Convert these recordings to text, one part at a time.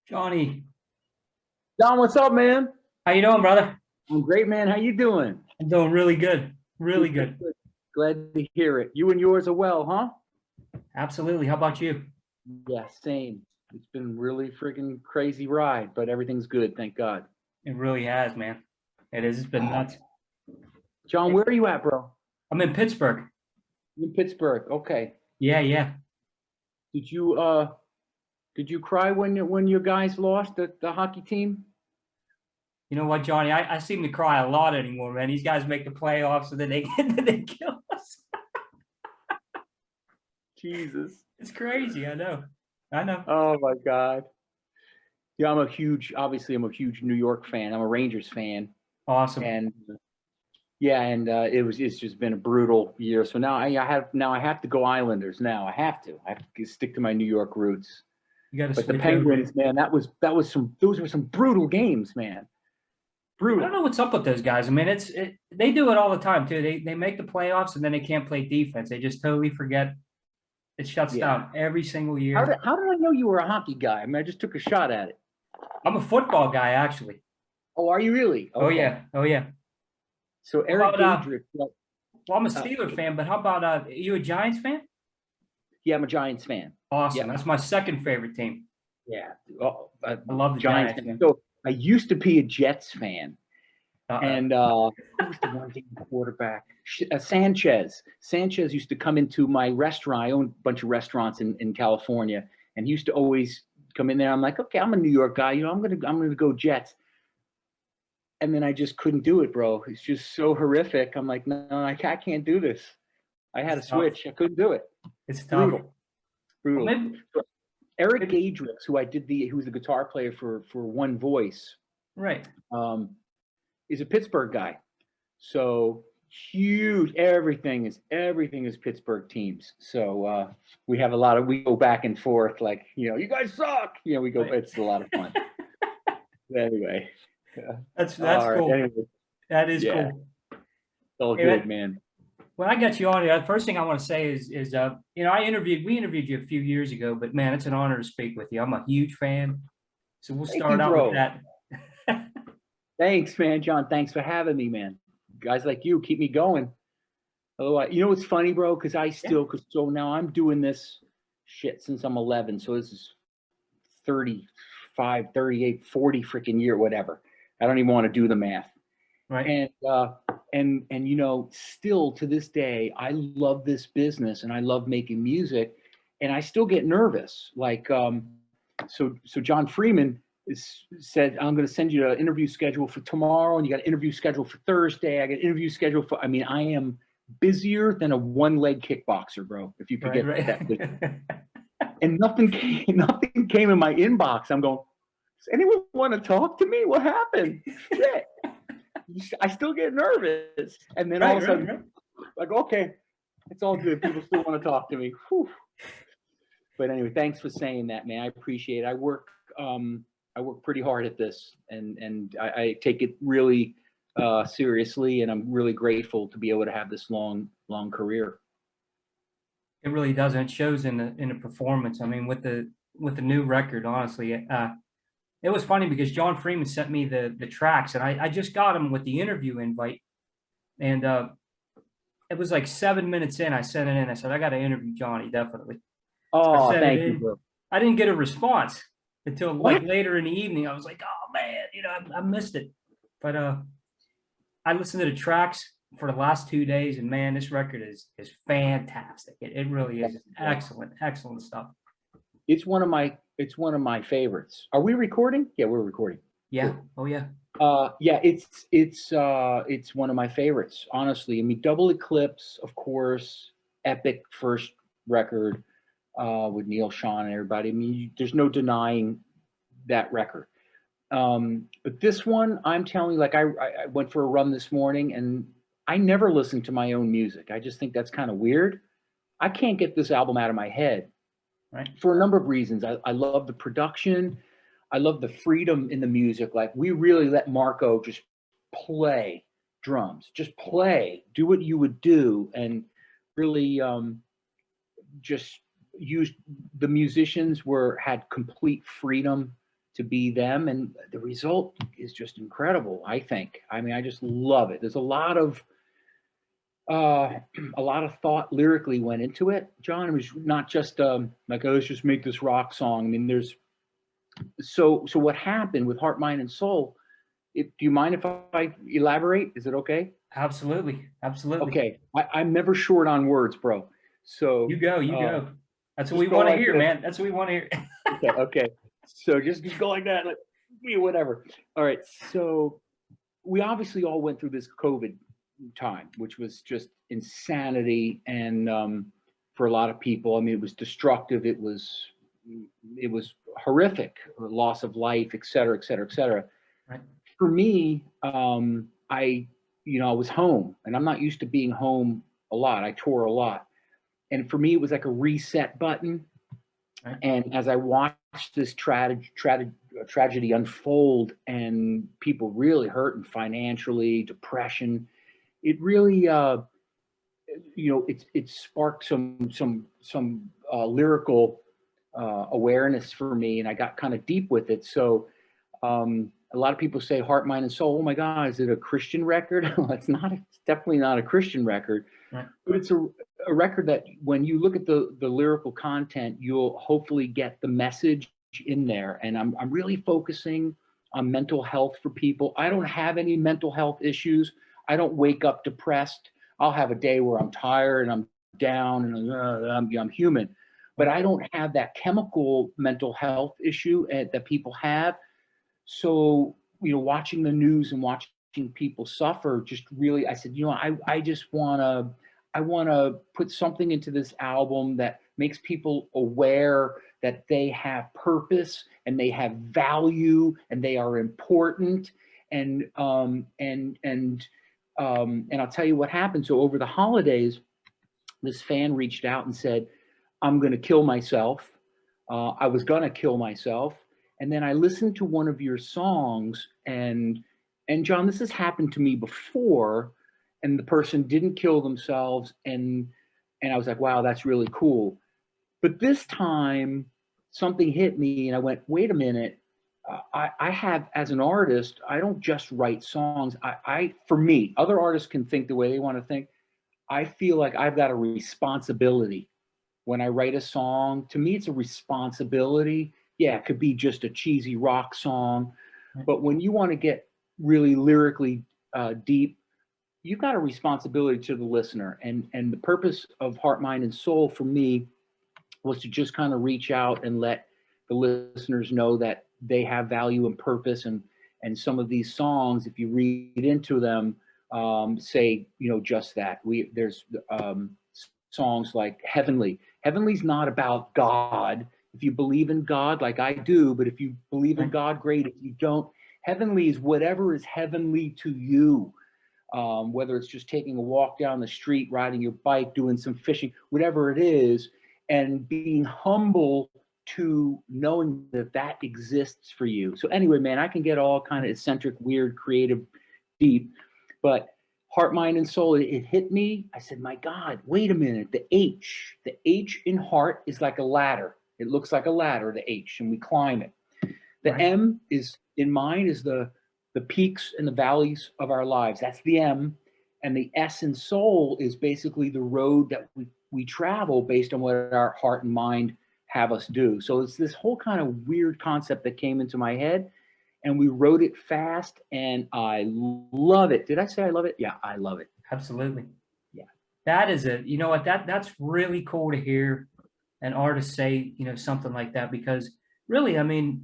Johnny, Don, what's up, man? how you doing, brother? I'm great, man. How you doing? I'm doing really good. Really Good, good, good. good. Glad to hear it. You and yours are well, huh? Absolutely. How about you? Yeah, same. It's been really freaking crazy ride, but everything's good, thank God. It really has, man. It has. It's been nuts. John, where are you at, bro? I'm in Pittsburgh. In Pittsburgh. Okay. Yeah, yeah. Did you did you cry when your guys lost the hockey team? You know what, Johnny? I seem to cry a lot anymore, man. These guys make the playoffs and then they then they kill us. Jesus. It's crazy. I know. I know. Oh my God. Yeah, obviously I'm a huge New York fan. I'm a Rangers fan. Awesome. And yeah, and it's just been a brutal year. So now I have to go Islanders. Now I have to stick to my New York roots. You got to But the switch over. Penguins, man, that was those were some brutal games, man. I don't Brutal. know what's up with those guys. I mean, they do it all the time too. They make the playoffs and then they can't play defense. They just totally forget. It shuts Yeah. down every single How year. did how did I know you were a hockey guy? I mean, I just took a shot at it. I'm a football guy, actually. Oh, are you really? Oh Okay. yeah, oh yeah. So How Eric about Gaedrick, well, I'm a uh, Steeler fan, but how about you a Giants fan? yeah, I'm a Giants fan. Awesome. Yeah, That's my second favorite team. yeah. Oh, I love the Giants Giants, fan. man. So I used to be a Jets fan. Uh-oh. And who was the one game quarterback? Sanchez. Sanchez used to come into my restaurant. I own a bunch of restaurants in California, and he used to always come in there. I'm like, okay, I'm a New York guy. I'm gonna go Jets. And then I just couldn't do it, bro. It's just so horrific. I'm like, no, I can't do this. I had It's to tough. switch. I couldn't do it. It's tough. Brutal, Well, brutal. maybe, So Eric maybe Gaedrick, who was the guitar player for One Voice, right. um, is a Pittsburgh guy. So huge. Everything is Pittsburgh teams. So we go back and forth like, you guys suck. We go. Right. It's a lot of fun. Anyway, yeah. That's All right. cool. Anyway, That is yeah, cool. it's all Hey, good, man. when I got you on here, the first thing I want to say is we interviewed you a few years ago, but man, it's an honor to speak with you. I'm a huge fan. So we'll Thank you, start out with bro. that. Thanks, man. John, thanks for having me, man. Guys like you keep me going. Otherwise, what's funny, bro? Yeah. So now I'm doing this shit since I'm 11. So this is 35, 38, 40 freaking year, whatever. I don't even want to do the math. Right. And still to this day, I love this business and I love making music, and I still get nervous. Like, so John Freeman said, I'm going to send you an interview schedule for tomorrow, and you got an interview schedule for Thursday. I got an interview schedule for. I mean, I am busier than a one-leg kickboxer, bro. If you could Right. get that. Right. And nothing came in my inbox. I'm going, does anyone want to talk to me? What happened? Shit. I still get nervous. And then all of a sudden, like, okay, it's all good. People still want to talk to me. Whew. But anyway, thanks for saying that, man. I appreciate it. I work pretty hard at this, and I take it really seriously, and I'm really grateful to be able to have this long career. It really does, and it shows in the performance. I mean, with the new record, honestly, it was funny because John Freeman sent me the tracks, and I just got him with the interview invite, and it was like 7 minutes in. I sent it in. I said, I got to interview Johnny, definitely. So I Oh, sent it thank you, in. bro. I didn't get a response until like What? later in the evening. I was like, oh man, I missed it. But I listened to the tracks for the last 2 days, and man, this record is fantastic. It really is excellent stuff. It's one of my favorites. Are we recording? Yeah, we're recording. Yeah. Cool. Oh yeah. Yeah, it's one of my favorites, honestly. I mean, Double Eclipse, of course, epic first record with Neil Sean and everybody. I mean, there's no denying that record. But this one, I'm telling you, like I went for a run this morning, and I never listen to my own music. I just think that's kind of weird. I can't get this album out of my head Right. for a number of reasons. I love the production. I love the freedom in the music. Like, we really let Marco just play drums, just play, do what you would do, and really just used the musicians had complete freedom to be them, and the result is just incredible. I think. I mean, I just love it. There's uh, a lot of thought lyrically went into it, John. It was not just like, oh, let's just make this rock song. I mean, there's so what happened with Heart, Mind, and Soul. Do you mind if I elaborate? Is it okay? Absolutely. Absolutely. Okay, I'm never short on words, bro. So You go. That's what we just go want to like hear, this. man. That's what we want to hear. Okay. So just go like that, like whatever. All right. So we obviously all went through this COVID time, which was just insanity, and for a lot of people, I mean, it was destructive. It was horrific, loss of life, et cetera, et cetera, et cetera. Right. For me, I was home, and I'm not used to being home a lot. I tour a lot, and for me, it was like a reset button. Right. And as I watched this tragedy unfold, and people really hurting financially, depression, it really, it sparked some lyrical awareness for me, and I got kind of deep with it. So a lot of people say Heart, Mind, and Soul. Oh my God, is it a Christian record? Well, it's not. It's definitely not a Christian record, Right. but it's a record that when you look at the lyrical content, you'll hopefully get the message in there. And I'm really focusing on mental health for people. I don't have any mental health issues. I don't wake up depressed. I'll have a day where I'm tired and I'm down and I'm human, but I don't have that chemical mental health issue that people have. So, watching the news and watching people suffer just really, I said, I just I want to put something into this album that makes people aware that they have purpose and they have value and they are important. And I'll tell you what happened. So over the holidays, this fan reached out and said, I'm going to kill myself. I was going to kill myself. And then I listened to one of your songs, and John, this has happened to me before, and the person didn't kill themselves, and I was like, wow, that's really cool. But this time something hit me and I went, wait a minute. I have, as an artist, I don't just write songs. For me, other artists can think the way they want to think. I feel like I've got a responsibility when I write a song. To me, it's a responsibility. Yeah, it could be just a cheesy rock song, but when you want to get really lyrically deep, you've got a responsibility to the listener. And the purpose of Heart, Mind, and Soul for me was to just kind of reach out and let the listeners know that they have value and purpose. And some of these songs, if you read into them, say, just that. There's songs like Heavenly. Heavenly's not about God. If you believe in God, like I do, but if you believe in God, great. If you don't, heavenly is whatever is heavenly to you. Whether it's just taking a walk down the street, riding your bike, doing some fishing, whatever it is, and being humble to knowing that that exists for you. So anyway, man, I can get all kind of eccentric, weird, creative, deep, but Heart, Mind, and Soul, it hit me. I said, my God, wait a minute. The H in heart is like a ladder. It looks like a ladder, the H, and we climb it. The right. M is, in mine, is the peaks and the valleys of our lives. That's the M. And the S in soul is basically the road that we travel based on what our heart and mind have us do. So it's this whole kind of weird concept that came into my head, and we wrote it fast, and I love it. Did I say I love it? Yeah, I love it. Absolutely. Yeah. That is that's really cool to hear an artist say, something like that, because really, I mean,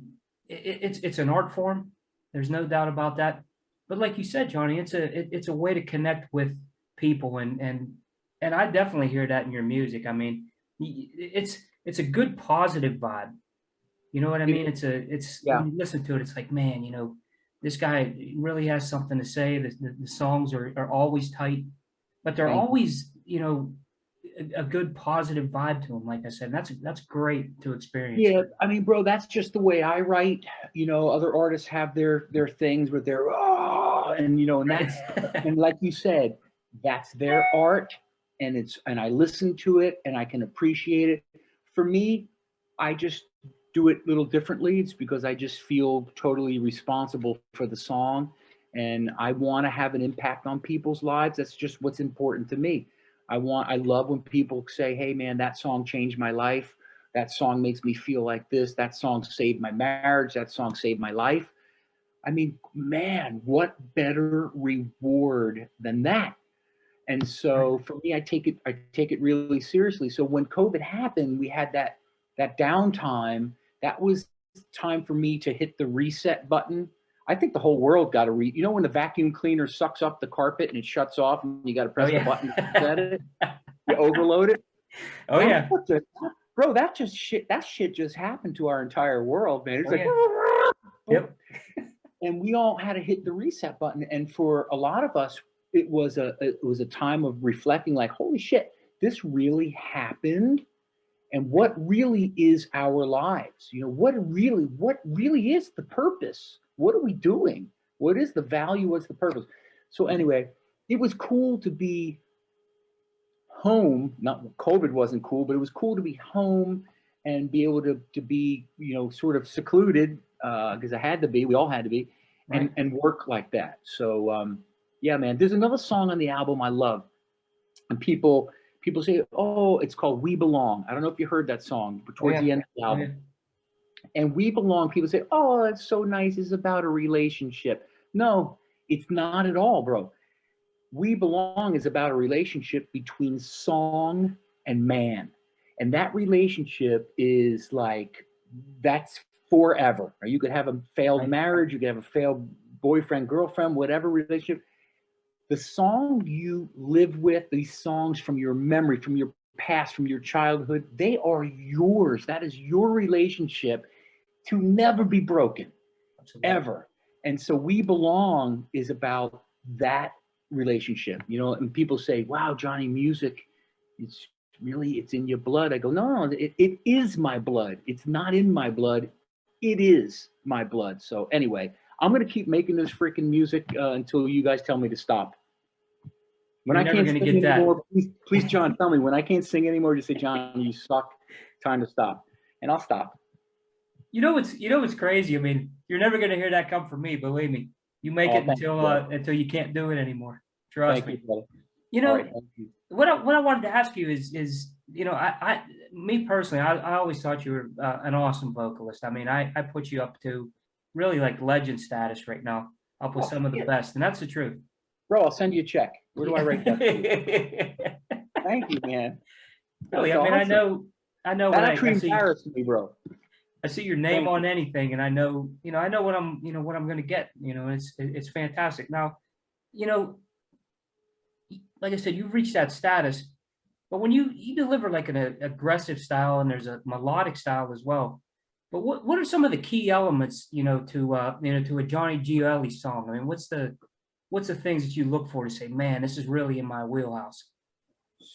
it's an art form. There's no doubt about that. But like you said, Johnny, it's a way to connect with people, and I definitely hear that in your music. I mean, it's a good positive vibe. You know what I mean? Yeah. When you listen to it, it's like, man, this guy really has something to say. The songs are always tight, but they're always, a good positive vibe to them. Like I said, that's great to experience. Yeah, I mean, bro, that's just the way I write. Other artists have their things where they're and that's and like you said, that's their art, and I listen to it and I can appreciate it. For me, I just do it a little differently. It's because I just feel totally responsible for the song, and I want to have an impact on people's lives. That's just what's important to me. I love when people say, "Hey, man, that song changed my life. That song makes me feel like this. That song saved my marriage. That song saved my life." I mean, man, what better reward than that? And so for me, I take it really seriously. So when COVID happened, we had that downtime. That was time for me to hit the reset button. I think the whole world got to you know, when the vacuum cleaner sucks up the carpet and it shuts off and you got to Oh press the yeah. button to reset it, you overload it. Oh yeah. Bro, that shit just happened to our entire world, man. It's Oh like, yeah. Yep. and we all had to hit the reset button. And for a lot of us, it was a time of reflecting, like, holy shit, this really happened. And what really is our lives? You know, what really is the purpose? What are we doing? What is the value? What's the purpose? So anyway, it was cool to be home. Not COVID wasn't cool, but it was cool to be home and be able to be, you know, sort of secluded, because I had to be. We all had to be, Right. and work like that. So yeah, man. There's another song on the album I love, and people say, oh, it's called "We Belong." I don't know if you heard that song, but Oh towards yeah. the end of the Oh yeah. album. And "We Belong," people say, oh, it's so nice. It's about a relationship. No, it's not at all, bro. "We Belong" is about a relationship between song and man. And that relationship is like, that's forever. Or you could have a failed Right. marriage, you could have a failed boyfriend, girlfriend, whatever relationship. The song you live with, these songs from your memory, from your past, from your childhood, they are yours. That is your relationship to never be broken, Absolutely. ever. And so "We Belong" is about that relationship, you know. And people say, wow, Johnny, music, it's it's in your blood. I go, no, it is my blood. It's not in my blood. It is my blood. So anyway, I'm going to keep making this freaking music until you guys tell me to stop. When You're I never can't gonna sing get that. anymore, please, John, tell me. When I can't sing anymore, just say, John, you suck. Time to stop. And I'll stop. You know what's crazy? I mean, you're never gonna hear that come from me, believe me. You make Oh, it thank you, brother. until you can't do it anymore. Trust Thank you, me. brother. You All right, know, thank you. what I wanted to ask you is me personally, I always thought you were an awesome vocalist. I mean, I put you up to really like legend status right now, up with Oh, some of the shit. best, and that's the truth. Bro, I'll send you a check. Where do I write that for you? Yeah. Thank you, man. Really, That's I mean, awesome. I know when That I actually see embarrassed me, bro. your name Thank on you. anything, and I know what I'm going to get. It's fantastic. Now, you know, like I said, you've reached that status, but when you deliver like an aggressive style, and there's a melodic style as well. But what are some of the key elements, to a Johnny Gioeli song? I mean, what's the things that you look for to say, man, this is really in my wheelhouse?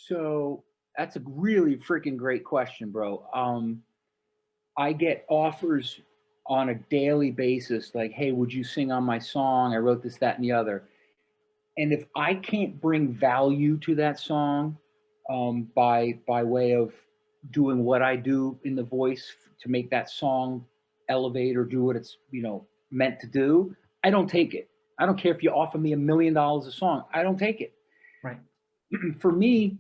So that's a really freaking great question, bro. I get offers on a daily basis, like, hey, would you sing on my song? I wrote this, that, and the other. And if I can't bring value to that song, by way of doing what I do in the voice to make that song elevate or do what it's, meant to do, I don't take it. I don't care if you offer me $1 million a song. I don't take it. Right. For me,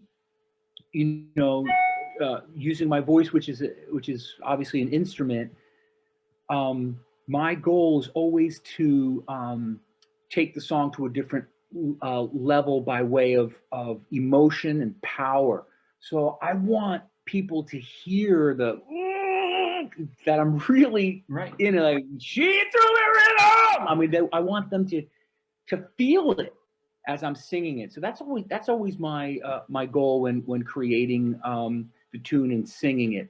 using my voice, which is obviously an instrument, my goal is always to take the song to a different level by way of emotion and power. So I want people to hear that I'm really Right. in it. Like, she threw me rhythm. I mean, I want them to feel it as I'm singing it. So that's always my goal when creating the tune and singing it.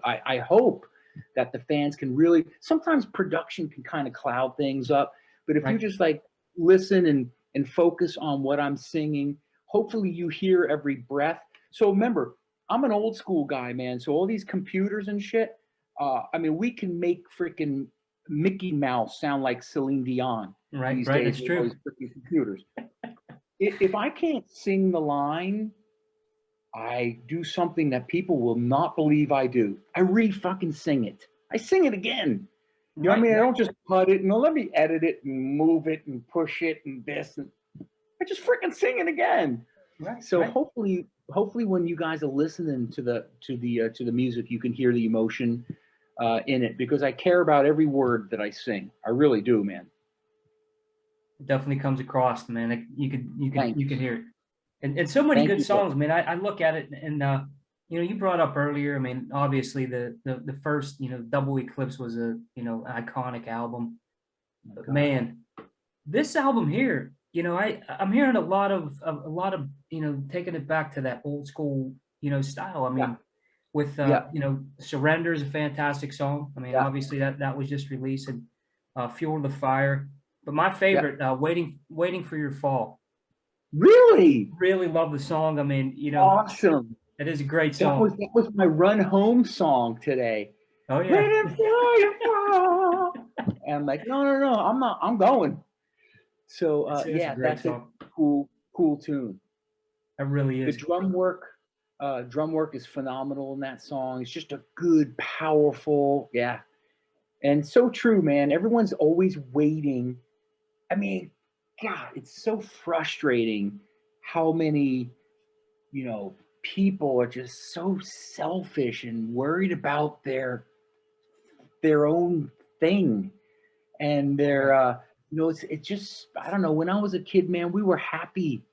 I hope that the fans can really. Sometimes production can kind of cloud things up, but if you Right. just like listen and focus on what I'm singing, hopefully you hear every breath. So remember, I'm an old school guy, man. So all these computers and shit. I mean, we can make freaking Mickey Mouse sound like Celine Dion Right. these Right. days That's with all true. these freaking computers. If I can't sing the line, I do something that people will not believe I do. I re fucking sing it. I sing it again. You know what I mean? I don't just cut it and let me edit it and move it and push it and this. And I just freaking sing it again. Right. So Right. hopefully when you guys are listening to the music, you can hear the emotion in it, because I care about every word that I sing. I really do, man. It definitely comes across, man. You can hear it. And so many Thank good you, bro. songs, man. I look at it and you know, you brought up earlier, I mean, obviously the first, you know, Double Eclipse was a, you know, iconic album. But man, this album here, you know, I'm hearing a lot of, you know, taking it back to that old school, you know, style. I Yeah, mean, with yeah, you know, Surrender is a fantastic song. I mean, yeah, obviously that was just released, and Fuel the Fire. But my yeah. favorite, Waiting for Your Fall. Really Really love the song. I mean, you know, awesome. it is a great That song. was my run home song today. Oh yeah, Waiting for you, fall. And I'm like, no, no, no, I'm not. I'm going. So it's a yeah, great that's a song. cool tune. It really The is. drum work is phenomenal in that song. It's just a good, powerful, yeah, and so true, man. Everyone's always waiting. I mean, God, it's so frustrating how many, people are just so selfish and worried about their own thing, and Yeah. it's just, I don't know. When I was a kid, man, we were happy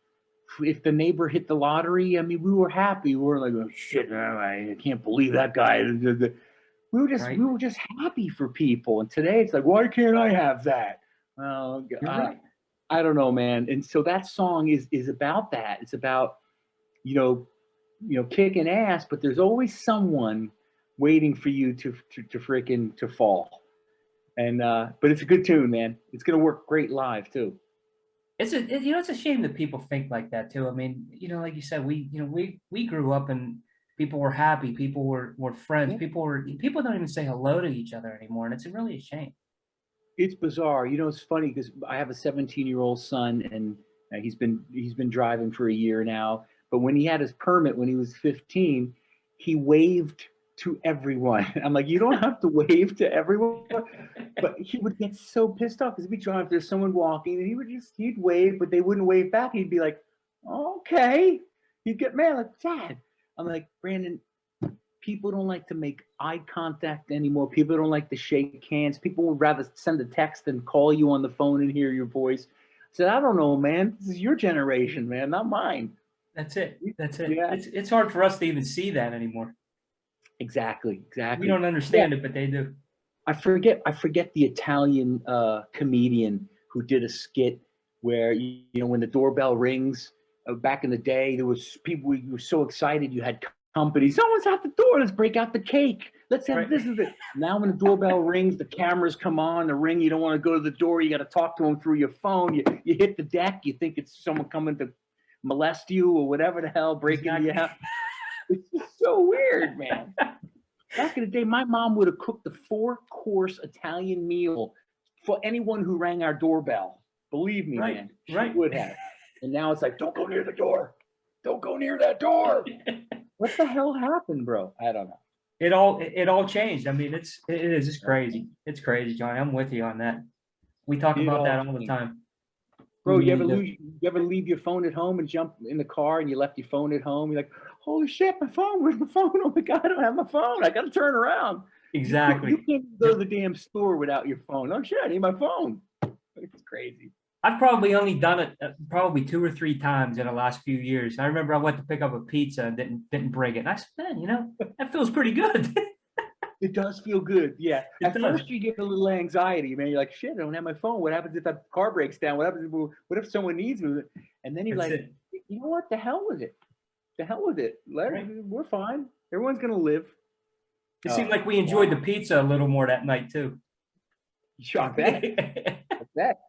if the neighbor hit the lottery. I mean, we were happy. We were like, oh shit, man, I can't believe that guy. Right. We were just happy for people. And today it's like, why can't I have that? Well, You're right. I don't know, man. And so that song is about that. It's about, you know, kicking ass, but there's always someone waiting for you to freaking to fall. And but it's a good tune, man. It's gonna work great live too. You know, it's a shame that people think like that too. I mean, you know, like you said, we grew up and people were happy, people were friends, Yeah. people don't even say hello to each other anymore, and it's really a shame. It's bizarre. It's funny because I have a 17-year-old son, and he's been driving for a year now. But when he had his permit when he was 15, he waved to everyone. I'm like, you don't have to wave to everyone. But he would get so pissed off because he'd be driving, there's someone walking, and he'd wave, but they wouldn't wave back. He'd be like, okay. He'd get mad, like, Dad. I'm like, Brandon, people don't like to make eye contact anymore. People don't like to shake hands. People would rather send a text than call you on the phone and hear your voice. I said, I don't know, man. This is your generation, man, not mine. That's it. That's it. Yeah, It's hard for us to even see that anymore. exactly, We exactly. don't Yeah, understand it, but they do. I forget the Italian comedian who did a skit where when the doorbell rings, back in the day, there was people, you were so excited, you had company. Someone's at the door. Let's break out the cake. Let's have Right. this is it. Now when the doorbell rings, the cameras come on, the ring. You don't want to go to the door. You got to talk to them through your phone. You hit the deck. You think it's someone coming to molest you or whatever the hell, break into your Exactly. house. It's just so weird, man. Back in the day, my mom would have cooked a 4-course Italian meal for anyone who rang our doorbell. Believe me, Right. man, she Right. would have. And now it's like, don't go near the door. Don't go near that door. What the hell happened, bro? I don't know. It all changed. I mean, it's Yeah. crazy. It's crazy, Johnny. I'm with you on that. We talk It about all that all the changed. time. We Bro, you need ever to lose? You ever leave your phone at home and jump in the car and you left your phone at home? You're like, holy shit, my phone! Where's my phone? Oh my god, I don't have my phone. I got to turn around. You exactly. can't go to the damn store without your phone. Oh shit, I need my phone. It's crazy. I've probably only done it probably 2 or 3 times in the last few years. I remember I went to pick up a pizza and didn't bring it. And I said, man, you know, that feels pretty good. It does feel good. Yeah. It At does. first, you get a little anxiety, man. You're like, shit, I don't have my phone. What happens if that car breaks down? What if someone needs me? And then you're That's like, it. you know what? The hell with it. The hell with it. Right. We're fine. Everyone's gonna live. It seemed Oh, like we enjoyed the wow. pizza a little more that night too. I bet. I bet.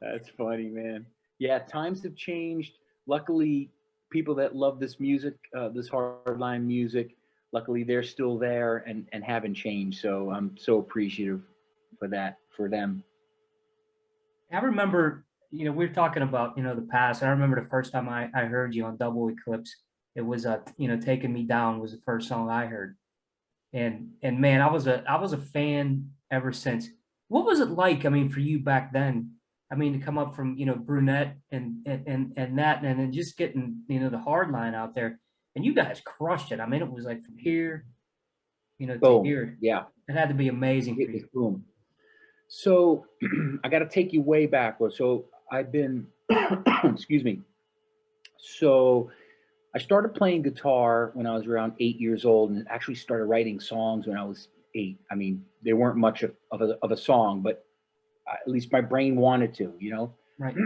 That's funny, man. Yeah, times have changed. Luckily, people that love this music, this hardline music, luckily they're still there and haven't changed. So I'm so appreciative for that, for them. I remember, you know, we were talking about, you know, the past. I remember the first time I heard you on Double Eclipse. It was, you know, Taking Me Down was the first song I heard. and man, I was a fan ever since. What was it like? I mean, for you back then? I mean, to come up from brunette and that, and then just getting the hard line out there, and you guys crushed it. I mean, it was like from here, to Boom. here. Yeah. It had to be amazing It for was you. boom. So I got to take you way backwards. So I've been, excuse me. So I started playing guitar when I was around 8 years old, and actually started writing songs when I was 8. I mean, they weren't much of a song, but at least my brain wanted to, Right.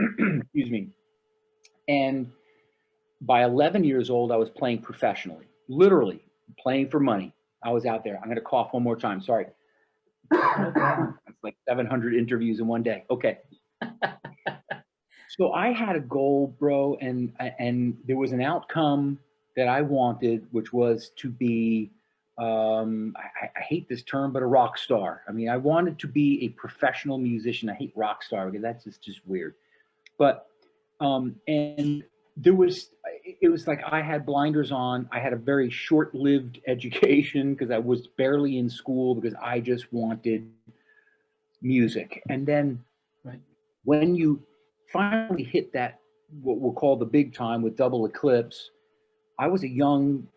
Excuse me. And by 11 years old, I was playing professionally, literally playing for money. I was out there. I'm going to cough one more time. Sorry. No problem. It's like 700 interviews in one day. Okay. So I had a goal, bro, and there was an outcome that I wanted, which was to be, I hate this term, but a rock star. I mean, I wanted to be a professional musician. I hate rock star because that's just weird. But and it was like I had blinders on. I had a very short-lived education because I was barely in school because I just wanted music. And then Right. when you finally hit that, what we'll call the big time with Double Eclipse, I was in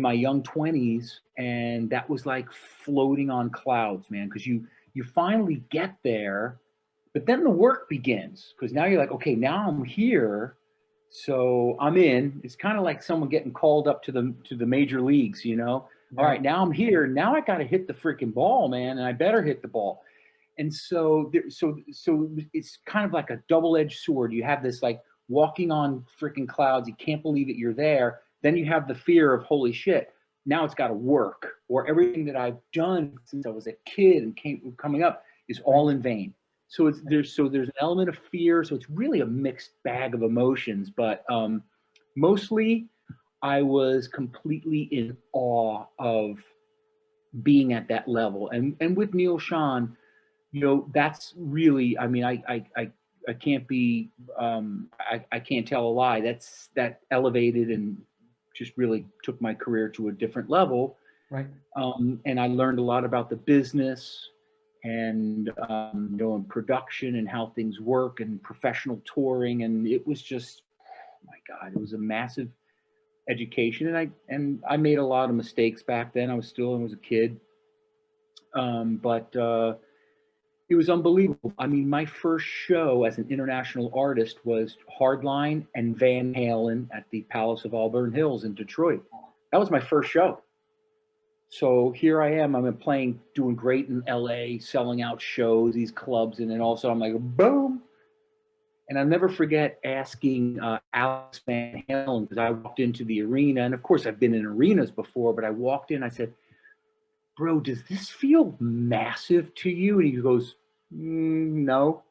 my young 20s, and that was like floating on clouds, man, because you finally get there, but then the work begins because now you're like, okay, now I'm here, so I'm in. It's kind of like someone getting called up to the major leagues, All Right. right, now I'm here. Now I got to hit the freaking ball, man, and I better hit the ball. And so it's kind of like a double-edged sword. You have this like walking on freaking clouds. You can't believe that you're there. Then you have the fear of holy shit. Now it's got to work, or everything that I've done since I was a kid and coming up is Right. all in vain. So there's an element of fear. So it's really a mixed bag of emotions. But mostly, I was completely in awe of being at that level. And with Neil Sean, that's really, I mean, I can't be, I can't tell a lie. That elevated and just really took my career to a different level. Right. And I learned a lot about the business and, and production and how things work and professional touring. And it was just, oh my God, it was a massive education. And I made a lot of mistakes back then. I was a kid. But it was unbelievable. I mean, my first show as an international artist was Hardline and Van Halen at the Palace of Auburn Hills in Detroit. That was my first show. So here I am. I'm playing, doing great in LA, selling out shows, these clubs, and then also I'm like, boom. And I'll never forget asking Alex Van Halen, because I walked into the arena, and of course I've been in arenas before, but I walked in, I said, bro, does this feel massive to you? And he goes, no.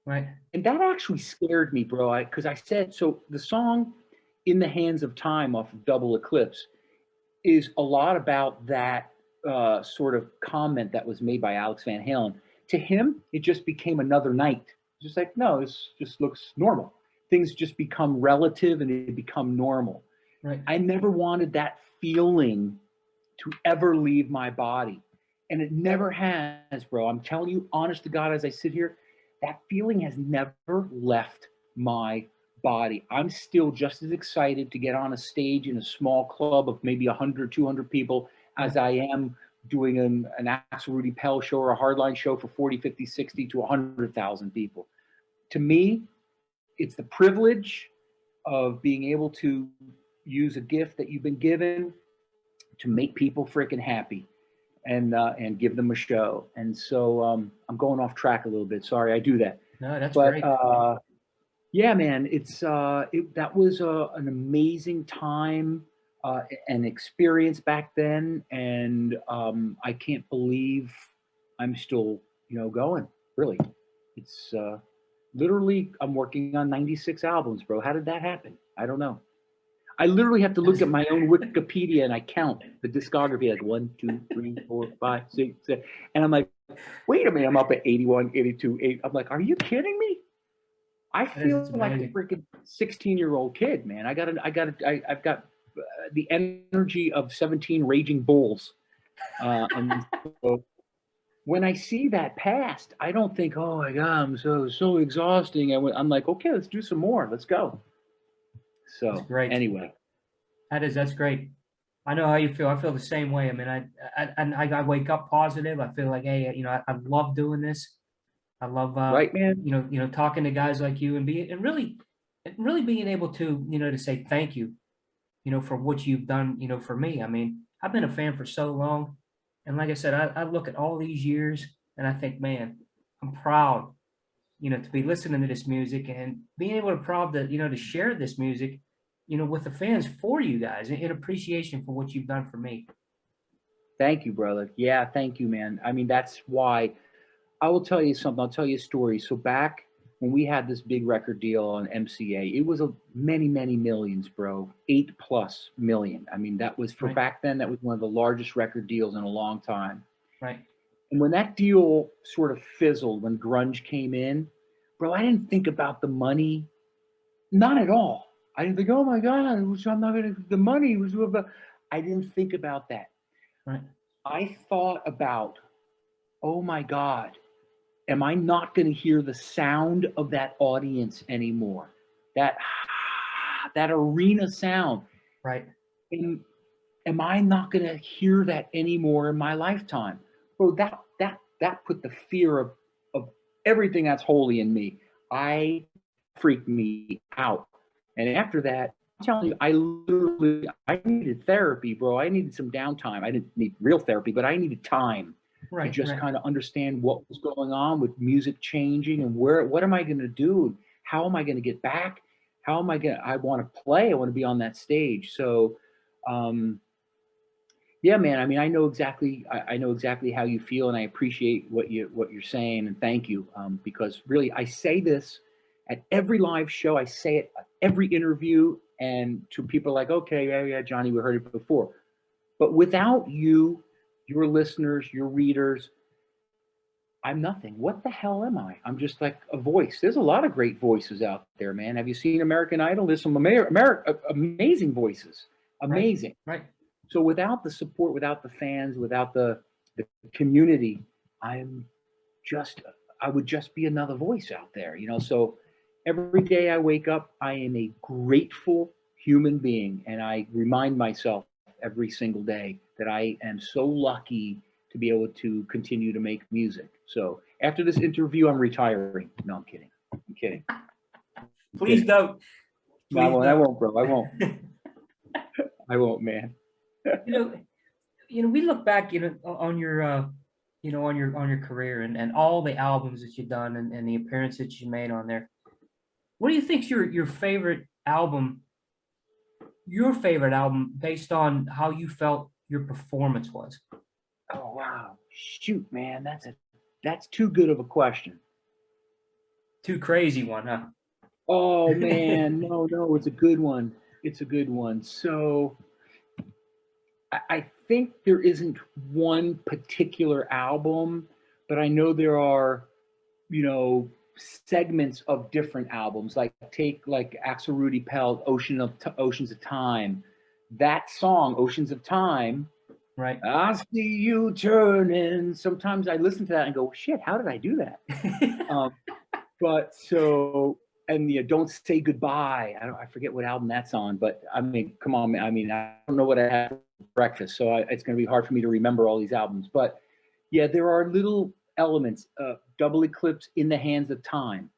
Right. And that actually scared me, bro. Because I said, so the song In the Hands of Time off of Double Eclipse is a lot about that sort of comment that was made by Alex Van Halen. To him, it just became another night. Just like, no, this just looks normal. Things just become relative and they become normal. Right. I never wanted that feeling to ever leave my body. And it never has, bro. I'm telling you, honest to God, as I sit here, that feeling has never left my body. I'm still just as excited to get on a stage in a small club of maybe 100, 200 people as I am doing an Axel Rudi Pell show or a Hardline show for 40, 50, 60 to 100,000 people. To me, it's the privilege of being able to use a gift that you've been given to make people freaking happy and give them a show. And so I'm going off track a little bit. Sorry, I do that. No, that's But great. yeah, man, that was an amazing time and experience back then, and I can't believe I'm still going. Really, it's literally I'm working on 96 albums, bro. How did that happen? I don't know. I literally have to look at my own Wikipedia and I count the discography like 1, 2, 3, 4, 5, 6, 7. And I'm like, wait a minute, I'm up at 81, 82, 8. I'm like, are you kidding me? I feel It's like a amazing. freaking 16-year-old kid, man. I've got the energy of 17 raging bulls. And so when I see that past, I don't think, oh my God, I'm so exhausting. I'm like, okay, let's do some more. Let's go. That's So great. anyway, That's great. I know how you feel. I feel the same way. I mean, I wake up positive. I feel like, hey, I love doing this. I love, right, man? talking to guys like you and really being able to, to say thank you, for what you've done, for me. I mean, I've been a fan for so long. And like I said, I look at all these years and I think, man, I'm proud, to be listening to this music and being able to proud to, to share this music, with the fans for you guys in appreciation for what you've done for me. Thank you, brother. Yeah, thank you, man. I mean, that's why I will tell you something. I'll tell you a story. So back when we had this big record deal on MCA, it was a many millions, bro. 8+ million. I mean, that was for Right. back then. That was one of the largest record deals in a long time. Right. And when that deal sort of fizzled, when grunge came in, bro, I didn't think about the money. Not at all. I didn't think, oh my God, I'm not gonna the money was. I didn't think about that. Right. I thought about, oh my God, am I not going to hear the sound of that audience anymore? That that arena sound. Right. Am I not going to hear that anymore in my lifetime? Bro, that put the fear of everything that's holy in me. I freaked me out. And after that, I'm telling you, I needed therapy, bro. I needed some downtime. I didn't need real therapy, but I needed time to Right. just Right. kind of understand what was going on with music changing and what am I going to do? How am I going to get back? How am I going to, I want to play. I want to be on that stage. So, um, yeah, man. I mean, I know exactly how you feel, and I appreciate what you're saying, and thank you. Because really, I say this at every live show. I say it at every interview, and to people like, okay, yeah, Johnny, we heard it before. But without you, your listeners, your readers, I'm nothing. What the hell am I? I'm just like a voice. There's a lot of great voices out there, man. Have you seen American Idol? There's some amazing voices, Right. amazing. Right. So without the support, without the fans, without the community, I'm just I would just be another voice out there, you know. So every day I wake up, I am a grateful human being, and I remind myself every single day that I am so lucky to be able to continue to make music. So after this interview, I'm retiring. No, I'm kidding. I'm kidding. I'm Please kidding. don't. No, I Please won't. I don't. won't, bro. I won't. I won't, man. you know, we look back, on your, on your career and all the albums that you've done and the appearances you made on there. What do you think's your favorite album based on how you felt your performance was? Oh wow. Shoot, man, that's too good of a question. Too crazy one, huh? Oh man, no, it's a good one. It's a good one. So I think there isn't one particular album, but I know there are, you know, segments of different albums. Like take like Axel Rudi Pell, Oceans of Time. That song, Oceans of Time, Right. I see you turning. Sometimes I listen to that and go, shit, how did I do that? Um, but so and the Don't Say Goodbye. I forget what album that's on, but I mean, come on, I mean, I don't know what I had for breakfast, so it's going to be hard for me to remember all these albums. But yeah, there are little elements. Double Eclipse, In the Hands of Time,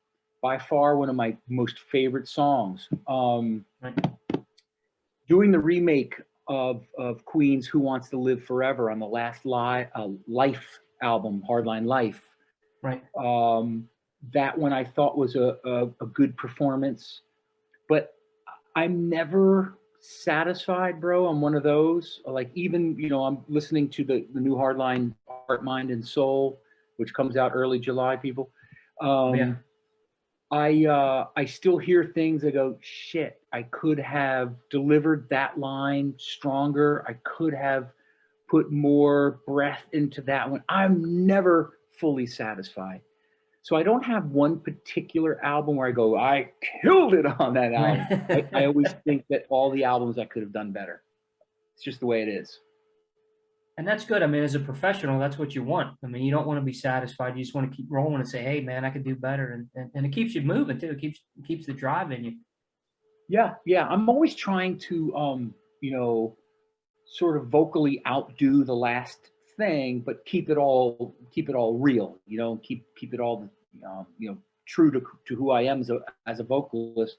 by far one of my most favorite songs. Right. Doing the remake of Queen's Who Wants to Live Forever on the last Life album, Hardline Life. Right. That one I thought was a good performance, but I'm never satisfied, bro. I'm one of those. Like even I'm listening to the new Hardline, Heart, Mind, and Soul, which comes out early July. People, Yeah. I still hear things. I go, shit. I could have delivered that line stronger. I could have put more breath into that one. I'm never fully satisfied. So I don't have one particular album where I go, I killed it on that album. I always think that all the albums I could have done better. It's just the way it is. And that's good. I mean, as a professional, that's what you want. I mean, you don't want to be satisfied. You just want to keep rolling and say, "Hey, man, I could do better," and it keeps you moving too. It keeps the drive in you. Yeah, yeah. I'm always trying to, sort of vocally outdo the last thing, but keep it all real. Keep it all, true to who I am as a vocalist.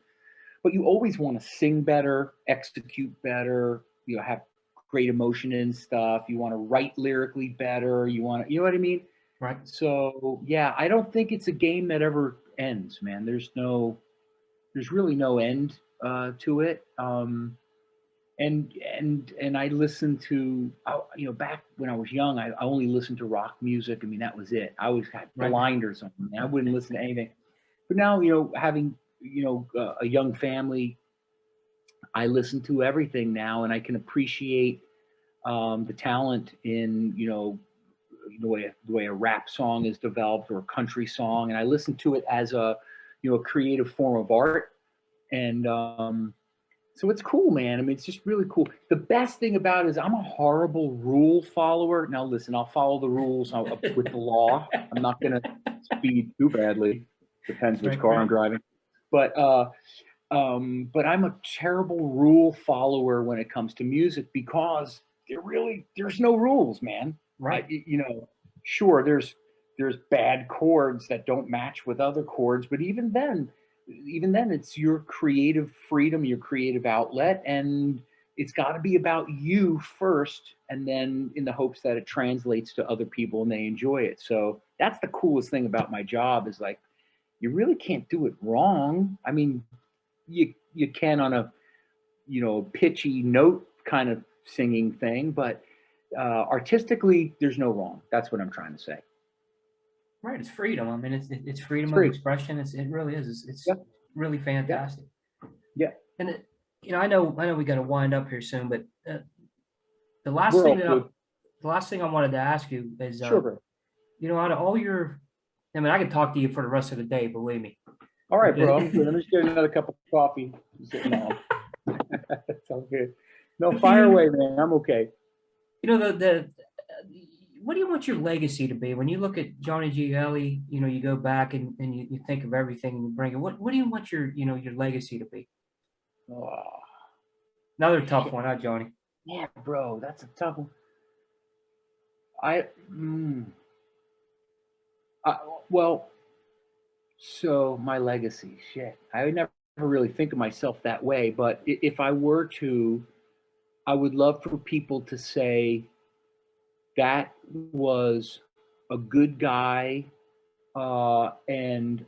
But you always want to sing better, execute better, have great emotion and stuff. You want to write lyrically better. You know what I mean? Right. So yeah, I don't think it's a game that ever ends, man. There's really no end to it. And I listened to, back when I was young, I only listened to rock music. I mean, that was it. I always had Right. blinders on. Man. I wouldn't listen to anything. But now, having a young family, I listen to everything now, and I can appreciate the talent in the way a rap song is developed or a country song, and I listen to it as a creative form of art, and so it's cool, man. I mean, it's just really cool. The best thing about it is I'm a horrible rule follower. Now, listen, I'll follow the rules with the law. I'm not going to speed too badly. Depends which Right. car Right. I'm driving. But I'm a terrible rule follower when it comes to music because there's no rules, man. Right. Sure, there's bad chords that don't match with other chords, but even then it's your creative freedom, your creative outlet, and it's got to be about you first, and then in the hopes that it translates to other people and they enjoy it. So that's the coolest thing about my job is like you really can't do it wrong. I mean, you can on a pitchy note kind of singing thing, but artistically there's no wrong. That's what I'm trying to say. Right. It's freedom. I mean, it's It's freedom of free. expression. It really is. It's Yeah, really yeah, fantastic. yeah. And I know we got to wind up here soon, but the last We're thing all that good. the last thing I wanted to ask you is, Sure, bro. out of all your, I mean, I could talk to you for the rest of the day, believe me. All right, bro. I'm The- good. Let me just get another cup of coffee. No, that's all good. No, fire away, man. I'm okay. the what do you want your legacy to be when you look at Johnny Gioeli? You go back and you think of everything and you bring it. What do you want your legacy to be? Oh, Another tough shit. one, huh, Johnny? Yeah, bro. That's a tough one. I, mm, I well, so my legacy, shit. I would never really think of myself that way, but if I were to, I would love for people to say that was a good guy, and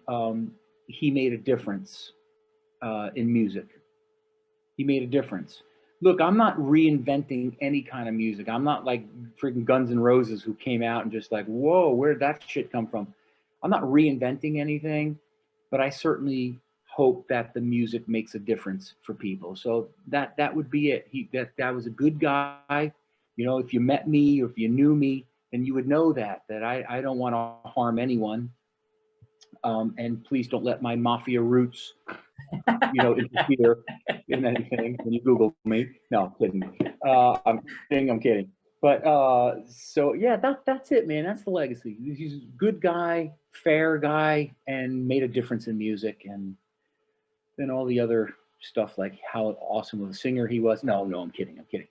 he made a difference in music. He made a difference. Look, I'm not reinventing any kind of music. I'm not like freaking Guns N' Roses who came out and just like, whoa, where did that shit come from? I'm not reinventing anything, but I certainly hope that the music makes a difference for people. So that would be it. That was a good guy. If you met me or if you knew me, then you would know that I don't want to harm anyone. And please don't let my mafia roots interfere in anything when you Google me. No, I'm kidding. I'm kidding. But so yeah, that's it, man. That's the legacy. He's a good guy, fair guy, and made a difference in music. And then all the other stuff, like how awesome of a singer he was. No, I'm kidding. I'm kidding.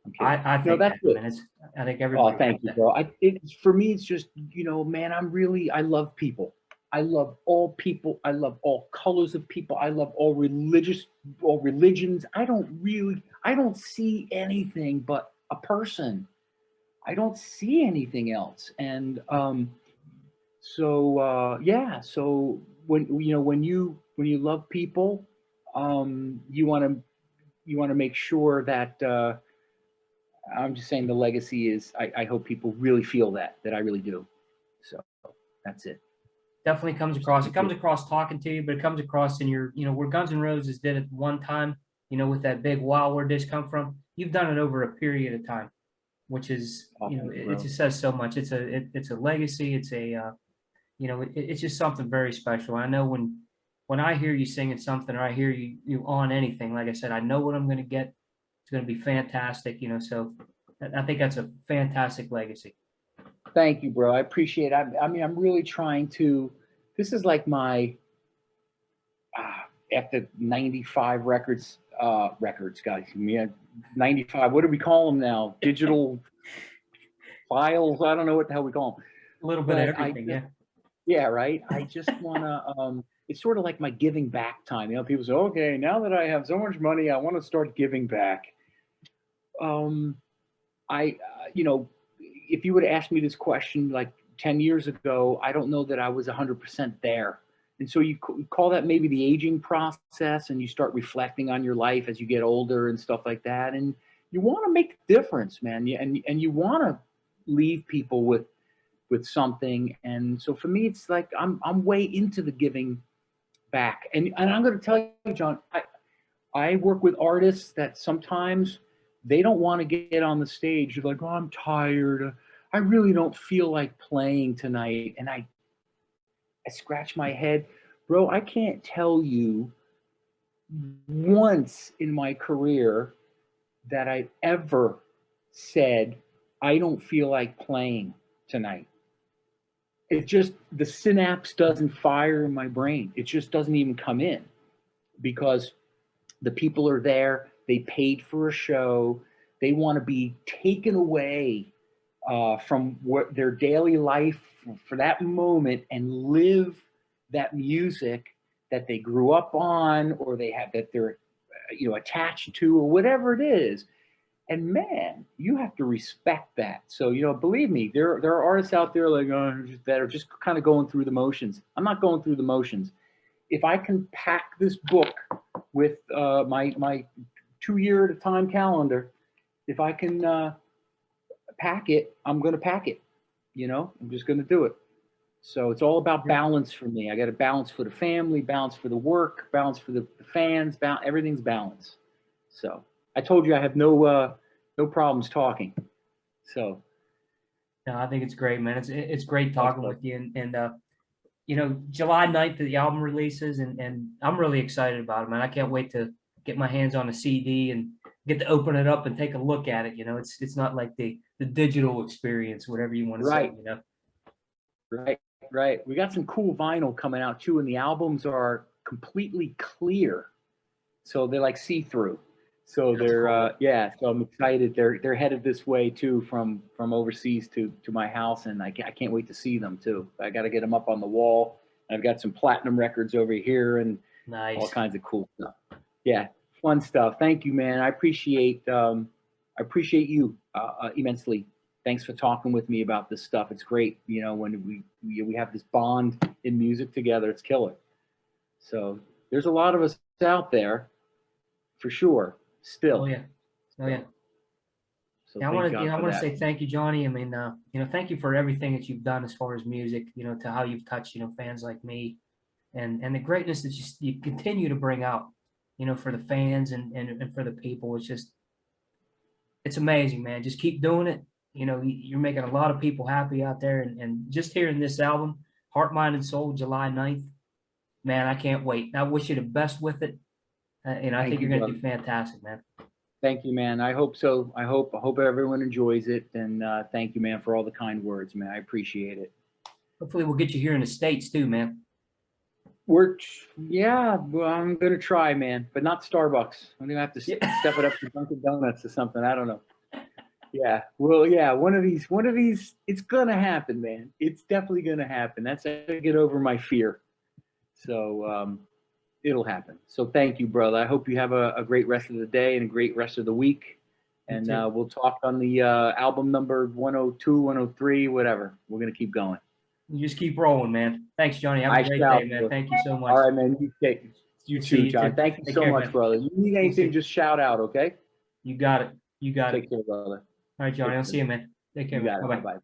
I'm kidding. I No, think that's that, it. man. I think Oh, everybody thank thinks you, that. bro. For me, it's just man. I love people. I love all people. I love all colors of people. I love all religions. I don't see anything but a person. I don't see anything else. And yeah. So when you love people, you want to make sure that I'm just saying the legacy is I hope people really feel that I really do. So that's it. Definitely comes Just across. be It comes good. across talking to you, but it comes across in your, where Guns N' Roses did it one time, with that big wow, where this come from? You've done it over a period of time, which is, Oh, thank you, it bro. just says so much. It's a legacy. It's it's just something very special. I know when I hear you singing something or I hear you on anything, like I said, I know what I'm going to get. It's going to be fantastic. So I think that's a fantastic legacy. Thank you, bro. I appreciate it. I mean, I'm really trying to. This is like my after 95 records, guys. Yeah, 95. What do we call them now? Digital files. I don't know what the hell we call them. A little bit of But everything, yeah. yeah, right. I just wanna. It's sort of like my giving back time. You know, people say, "Okay, now that I have so much money, I want to start giving back." Um, you know, if you would have asked me this question like 10 years ago, I don't know that I was 100% there. And so you call that maybe the aging process, and you start reflecting on your life as you get older and stuff like that. And you want to make a difference, man. And you want to leave people with something. And so for me, it's like I'm way into the giving back. And I'm going to tell you, John, I work with artists that sometimes they don't want to get on the stage. They're like, oh, I'm tired. I really don't feel like playing tonight. And I scratch my head. Bro, I can't tell you once in my career that I ever said, I don't feel like playing tonight. It just, the synapse doesn't fire in my brain. It just doesn't even come in because the people are there. They paid for a show. They want to be taken away from what their daily life for that moment and live that music that they grew up on, or they have that they're attached to, or whatever it is. And man, you have to respect that. So believe me, there are artists out there like that are just kind of going through the motions. I'm not going through the motions. If I can pack this book with my 2-year at a time calendar, if I can pack it, I'm going to pack it. I'm just going to do it. So it's all about balance for me. I got a balance for the family, balance for the work, balance for the fans, everything's balance. So I told you I have no problems talking. So. No, I think it's great, man. It's great talking with you. And July 9th, the album releases, and I'm really excited about it, man. I can't wait to get my hands on a CD and get to open it up and take a look at it. It's not like the digital experience, whatever you want to say, Right. We got some cool vinyl coming out too, and the albums are completely clear. So they're like see-through. So they're cool. So I'm excited. They're headed this way too from overseas to my house, and I can't wait to see them too. I got to get them up on the wall. I've got some platinum records over here and nice. All kinds of cool stuff. Yeah, fun stuff. Thank you, man. I appreciate you immensely. Thanks for talking with me about this stuff. It's great, when we have this bond in music together. It's killer. So there's a lot of us out there, for sure. Still. Oh yeah. So I want to say thank you, Johnny. I mean, thank you for everything that you've done as far as music. To how you've touched, fans like me, and the greatness that you continue to bring out, for the fans and for the people. It's amazing, man. Just keep doing it. You're making a lot of people happy out there, and just hearing this album, Heart, Mind, and Soul, July 9th, man, I can't wait. I wish you the best with it. I think you're going to do fantastic, man. Thank you, man. I hope so. I hope everyone enjoys it. And thank you, man, for all the kind words, man. I appreciate it. Hopefully we'll get you here in the States too, man. Well, I'm going to try, man, but not Starbucks. I'm going to have to step it up to Dunkin' Donuts or something. I don't know. Yeah. Well, yeah, one of these, it's going to happen, man. It's definitely going to happen. That's how I get over my fear. So, it'll happen. So thank you, brother. I hope you have a great rest of the day and a great rest of the week. And we'll talk on the album number 102, 103, whatever. We're going to keep going. You just keep rolling, man. Thanks, Johnny. Have a great day, man. Thank you so much. All right, man. You too, John. Thank you so much, brother. You need anything, just shout out, okay? You got it. Take care, brother. All right, Johnny. I'll see you, man. Take care. Bye-bye.